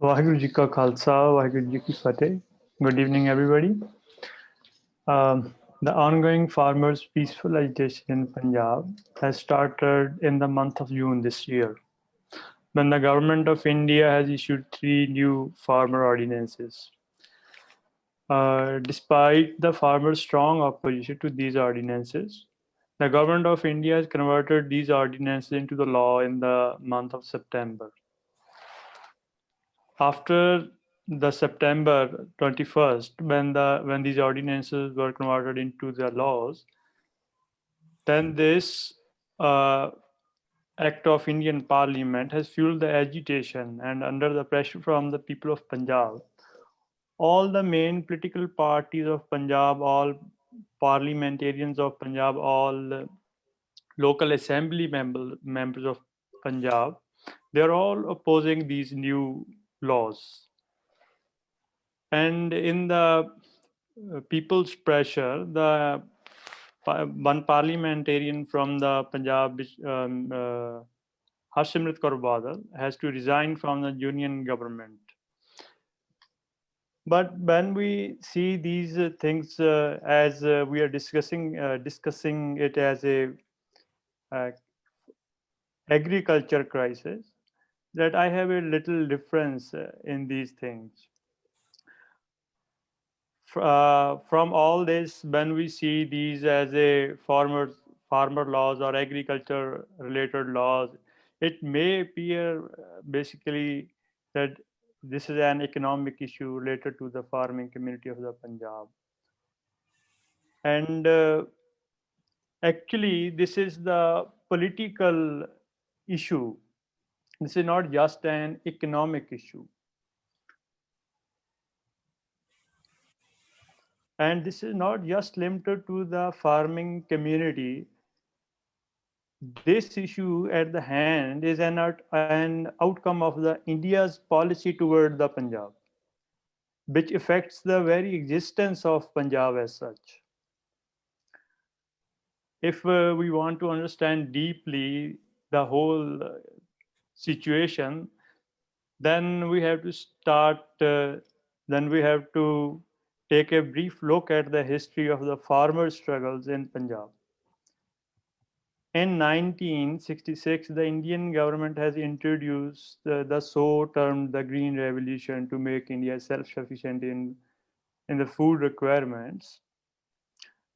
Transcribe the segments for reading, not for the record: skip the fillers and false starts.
Waheguru Ji Ka Khalsa, Waheguru Ji Ki Fateh. Good evening, everybody. The ongoing farmers' peaceful agitation in Punjab has started in the month of June this year, when the government of India has issued 3 new farmer ordinances. Despite the farmers' strong opposition to these ordinances, the government of India has converted these ordinances into the law in the month of September. After the September 21st, when these ordinances were converted into the laws, then this act of Indian Parliament has fueled the agitation, and under the pressure from the people of Punjab, all the main political parties of Punjab, all parliamentarians of Punjab, all local assembly members of Punjab, they're all opposing these new laws. And in the people's pressure, the one parliamentarian from the Punjab, Harsimrat Kaur Badal, has to resign from the union government. But when we see these things as we are discussing it as a agriculture crisis, that I have a little difference in these things. From all this, when we see these as a farmer laws or agriculture related laws, it may appear basically that this is an economic issue related to the farming community of the Punjab. And actually, this is the political issue. This is not just an economic issue. And this is not just limited to the farming community. This issue at the hand is an outcome of the India's policy toward the Punjab, which affects the very existence of Punjab as such. If we want to understand deeply the whole situation, then we have to take a brief look at the history of the farmer struggles in Punjab. In 1966, the Indian government has introduced the so-termed the Green Revolution to make India self-sufficient in the food requirements.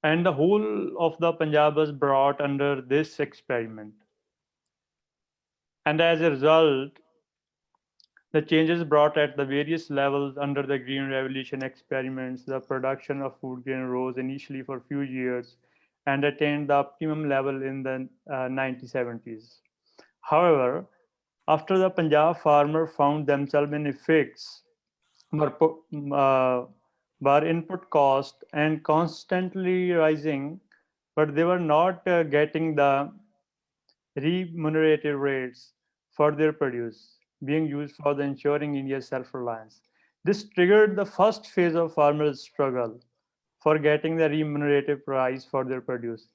And the whole of the Punjab was brought under this experiment. And as a result, the changes brought at the various levels under the Green Revolution experiments, the production of food grain rose initially for a few years and attained the optimum level in the 1970s. However, after the Punjab farmer found themselves in a fix, were input cost and constantly rising, but they were not getting the remunerative rates for their produce being used for the ensuring India's self-reliance. This triggered the first phase of farmers' struggle for getting the remunerative price for their produce.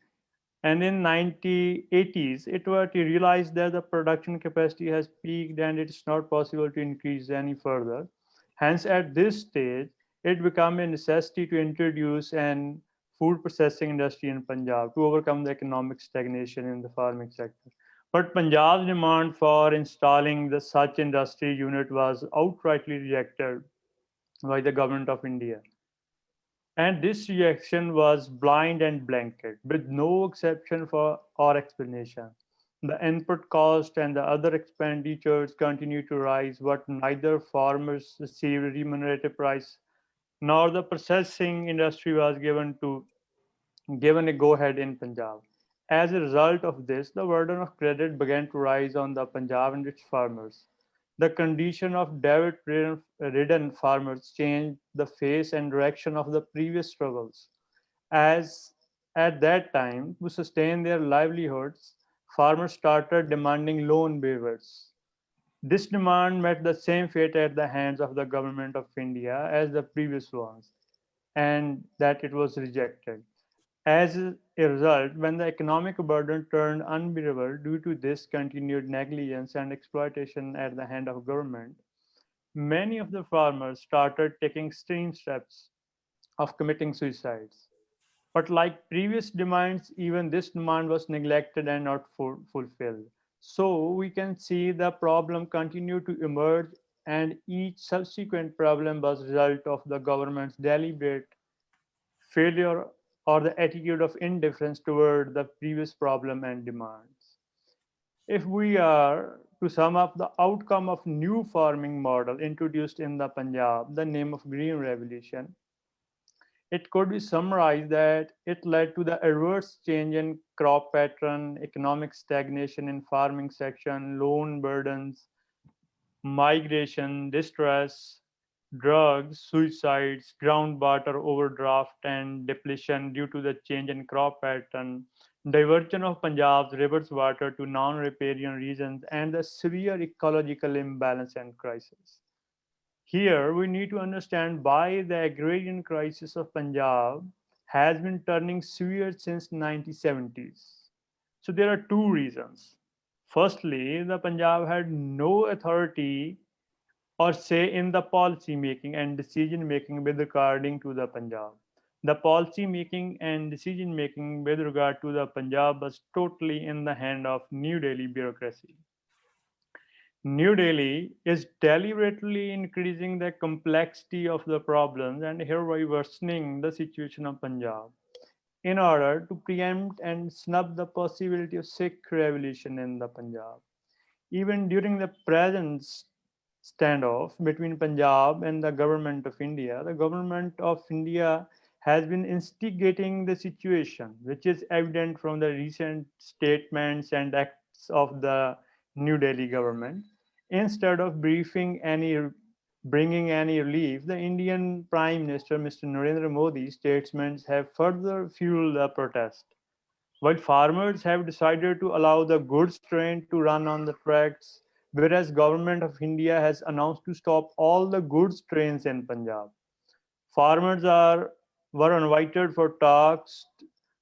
And in 1980s, it was realized that the production capacity has peaked and it's not possible to increase any further. Hence, at this stage, it became a necessity to introduce an food processing industry in Punjab to overcome the economic stagnation in the farming sector. But Punjab's demand for installing the such industry unit was outrightly rejected by the government of India. And this reaction was blind and blanket, with no exception for or explanation. The input cost and the other expenditures continued to rise, but neither farmers received a remunerative price, nor the processing industry was given a go-ahead in Punjab. As a result of this, the burden of credit began to rise on the Punjab and its farmers. The condition of debt-ridden farmers changed the face and direction of the previous struggles, as at that time, to sustain their livelihoods, farmers started demanding loan waivers. This demand met the same fate at the hands of the government of India as the previous ones, and that it was rejected. As a result, when the economic burden turned unbearable due to this continued negligence and exploitation at the hand of government, many of the farmers started taking extreme steps of committing suicides. But like previous demands, even this demand was neglected and not fulfilled. So we can see the problem continued to emerge, and each subsequent problem was a result of the government's deliberate failure or the attitude of indifference toward the previous problem and demands. If we are to sum up the outcome of new farming model introduced in the Punjab, the name of Green Revolution, it could be summarized that it led to the adverse change in crop pattern, economic stagnation in farming section, loan burdens, migration, distress, drugs, suicides, groundwater overdraft and depletion due to the change in crop pattern, diversion of Punjab's rivers water to non-riparian regions, and the severe ecological imbalance and crisis. Here, we need to understand why the agrarian crisis of Punjab has been turning severe since 1970s. So there are two reasons. Firstly, the Punjab had no authority or say in the policy making and decision making with regarding to the Punjab. The policy making and decision making with regard to the Punjab was totally in the hand of New Delhi bureaucracy. New Delhi is deliberately increasing the complexity of the problems and hereby worsening the situation of Punjab in order to preempt and snub the possibility of Sikh revolution in the Punjab. Even during the present standoff between Punjab and the government of India, the government of India has been instigating the situation, which is evident from the recent statements and acts of the New Delhi government. Instead of bringing any relief, the Indian Prime Minister, Mr. Narendra Modi's statements have further fueled the protest. While farmers have decided to allow the goods train to run on the tracks, whereas government of India has announced to stop all the goods trains in Punjab. Farmers were invited for talks,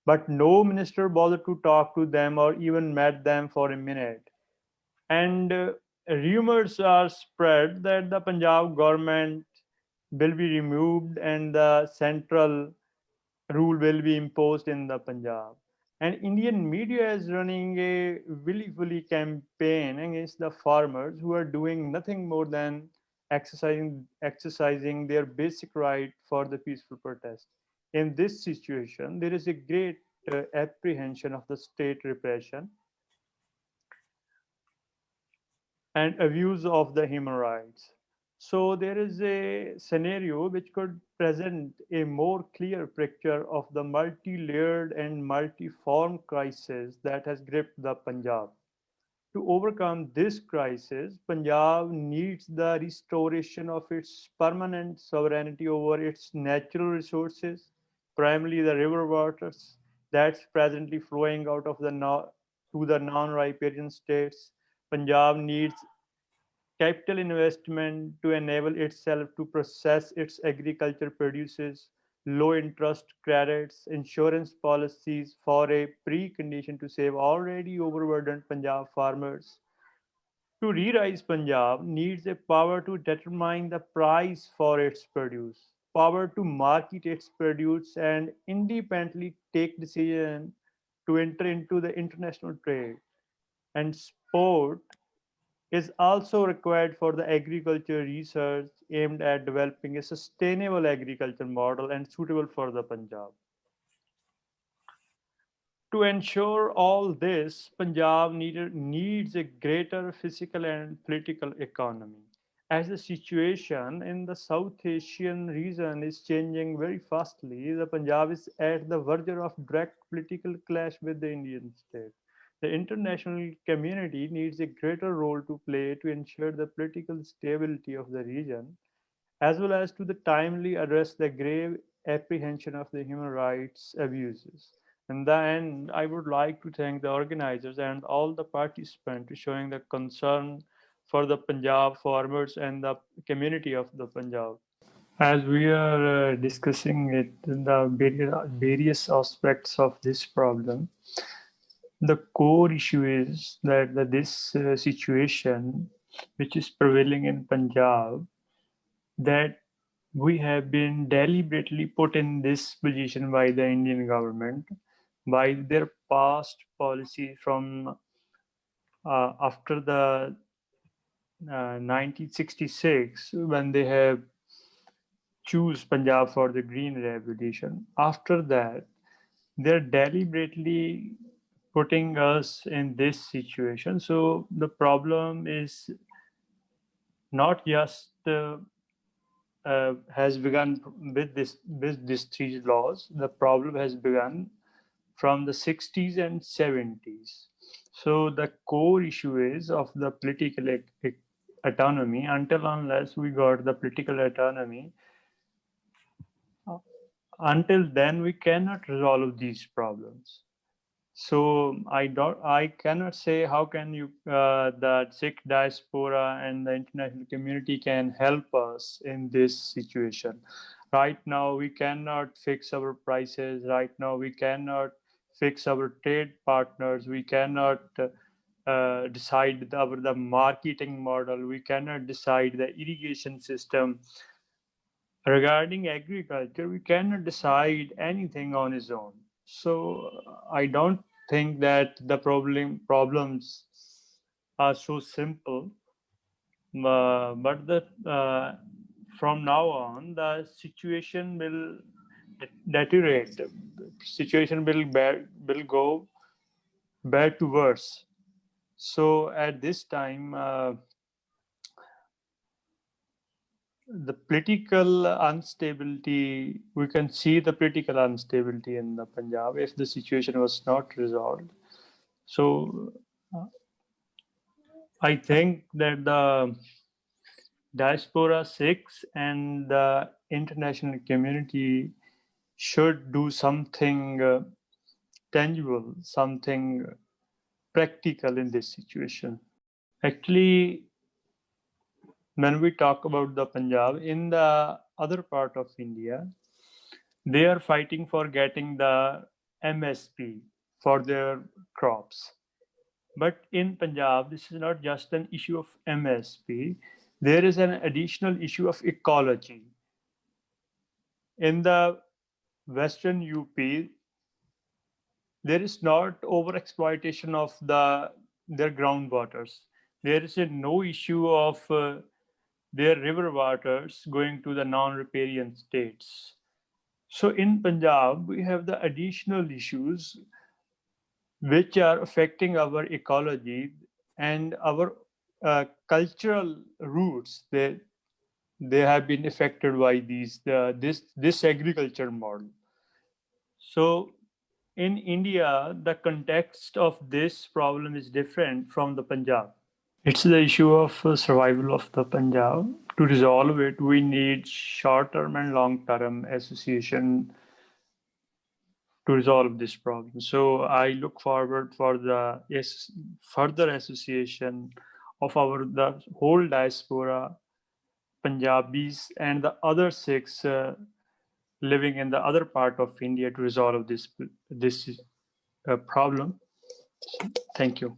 but no minister bothered to talk to them or even met them for a minute. And rumors are spread that the Punjab government will be removed and the central rule will be imposed in the Punjab. And Indian media is running a willfully campaign against the farmers who are doing nothing more than exercising their basic right for the peaceful protest. In this situation, there is a great apprehension of the state repression and abuse of the human rights. So there is a scenario which could present a more clear picture of the multi-layered and multi-form crisis that has gripped the Punjab. To overcome this crisis, Punjab needs the restoration of its permanent sovereignty over its natural resources, primarily the river waters that's presently flowing out of the to the non-riparian states. Punjab needs capital investment to enable itself to process its agriculture produces, low interest credits, insurance policies for a precondition to save already overburdened Punjab farmers. To re-rise Punjab needs a power to determine the price for its produce, power to market its produce and independently take decision to enter into the international trade and support is also required for the agriculture research aimed at developing a sustainable agriculture model and suitable for the Punjab. To ensure all this, Punjab needs a greater physical and political economy. As the situation in the South Asian region is changing very fastly, the Punjab is at the verge of direct political clash with the Indian state. The international community needs a greater role to play to ensure the political stability of the region, as well as to the timely address the grave apprehension of the human rights abuses. In the end, I would like to thank the organizers and all the participants for showing the concern for the Punjab farmers and the community of the Punjab. As we are discussing it, the various aspects of this problem, the core issue is that this situation, which is prevailing in Punjab, that we have been deliberately put in this position by the Indian government by their past policy from after the 1966, when they have choose Punjab for the Green Revolution. After that, they're deliberately putting us in this situation. So the problem is not just has begun with this three laws. The problem has begun from the 60s and 70s. So the core issue is of the political autonomy. Until unless we got the political autonomy, until then we cannot resolve these problems. So I cannot say how can you the Sikh diaspora and the international community can help us in this situation. Right now we cannot fix our prices. Right now we cannot fix our trade partners. We cannot decide the marketing model. We cannot decide the irrigation system. Regarding agriculture, we cannot decide anything on its own. So I don't think that the problems are so simple. But from now on, the situation will deteriorate. The situation will go bad to worse. So at this time, the political instability, we can see the political instability in the Punjab if the situation was not resolved. So I think that the diaspora Sikhs and the international community should do something tangible, something practical in this situation. Actually, when we talk about the Punjab, in the other part of India, they are fighting for getting the MSP for their crops. But in Punjab, this is not just an issue of MSP, there is an additional issue of ecology. In the Western UP, there is not overexploitation of their groundwaters. There is no issue of their river waters going to the non-riparian states. So in Punjab, we have the additional issues which are affecting our ecology and our cultural roots. They have been affected by this agriculture model. So in India, the context of this problem is different from the Punjab. It's the issue of survival of the Punjab. To resolve it, we need short-term and long-term association to resolve this problem. So I look forward for the further association of the whole diaspora, Punjabis, and the other Sikhs living in the other part of India to resolve this problem. Thank you.